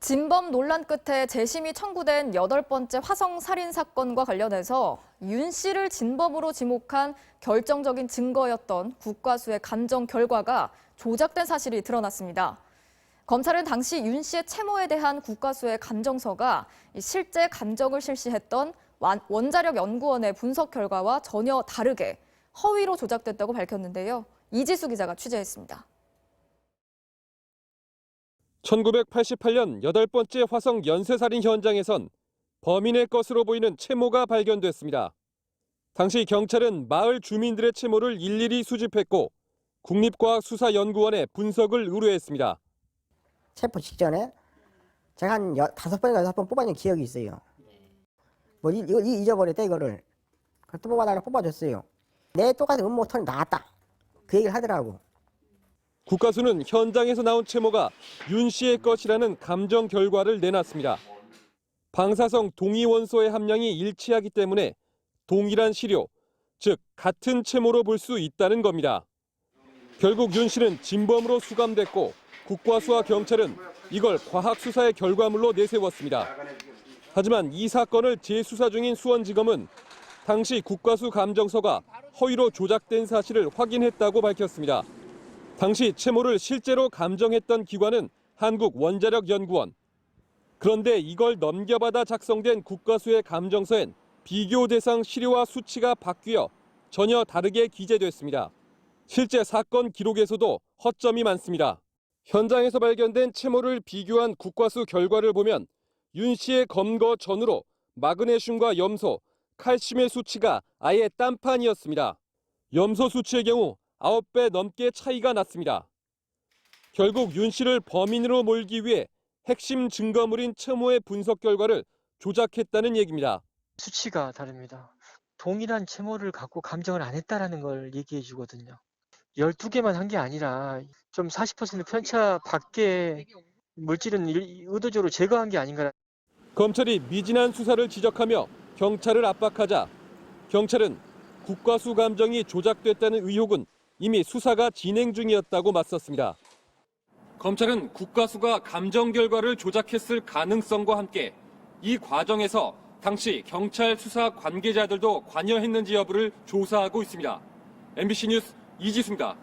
진범 논란 끝에 재심이 청구된 8번째 화성 살인 사건과 관련해서 윤 씨를 진범으로 지목한 결정적인 증거였던 국과수의 감정 결과가 조작된 사실이 드러났습니다. 검찰은 당시 윤 씨의 채모에 대한 국과수의 감정서가 실제 감정을 실시했던 원자력 연구원의 분석 결과와 전혀 다르게 허위로 조작됐다고 밝혔는데요. 이지수 기자가 취재했습니다. 1988년 8번째 화성 연쇄살인 현장에선 범인의 것으로 보이는 채모가 발견됐습니다. 당시 경찰은 마을 주민들의 채모를 일일이 수집했고 국립과학수사연구원에 분석을 의뢰했습니다. 체포 직전에 제가 한 5번인가 6번 뽑아낸 기억이 있어요. 이거 잊어버렸대 이거를. 또 뽑아달라고 뽑아줬어요. 내 똑같은 음모턴이 나왔다. 그 얘기를 하더라고. 국과수는 현장에서 나온 채모가 윤 씨의 것이라는 감정 결과를 내놨습니다. 방사성 동위 원소의 함량이 일치하기 때문에 동일한 시료, 즉 같은 채모로 볼 수 있다는 겁니다. 결국 윤 씨는 진범으로 수감됐고 국과수와 경찰은 이걸 과학수사의 결과물로 내세웠습니다. 하지만 이 사건을 재수사 중인 수원지검은 당시 국과수 감정서가 허위로 조작된 사실을 확인했다고 밝혔습니다. 당시 채모를 실제로 감정했던 기관은 한국원자력연구원. 그런데 이걸 넘겨받아 작성된 국과수의 감정서엔 비교 대상 시료와 수치가 바뀌어 전혀 다르게 기재됐습니다. 실제 사건 기록에서도 허점이 많습니다. 현장에서 발견된 채모를 비교한 국과수 결과를 보면 윤 씨의 검거 전후로 마그네슘과 염소, 칼슘의 수치가 아예 딴판이었습니다. 염소 수치의 경우 9배 넘게 차이가 났습니다. 결국 윤 씨를 범인으로 몰기 위해 핵심 증거물인 채모의 분석 결과를 조작했다는 얘기입니다. 수치가 다릅니다. 동일한 채모를 갖고 감정을 안 했다라는 걸 얘기해 주거든요. 12개만 한 게 아니라 좀 40% 편차 밖의 물질은 의도적으로 제거한 게 아닌가. 검찰이 미진한 수사를 지적하며 경찰을 압박하자 경찰은 국과수 감정이 조작됐다는 의혹은 이미 수사가 진행 중이었다고 맞섰습니다. 검찰은 국과수가 감정 결과를 조작했을 가능성과 함께 이 과정에서 당시 경찰 수사 관계자들도 관여했는지 여부를 조사하고 있습니다. MBC 뉴스 이지수입니다.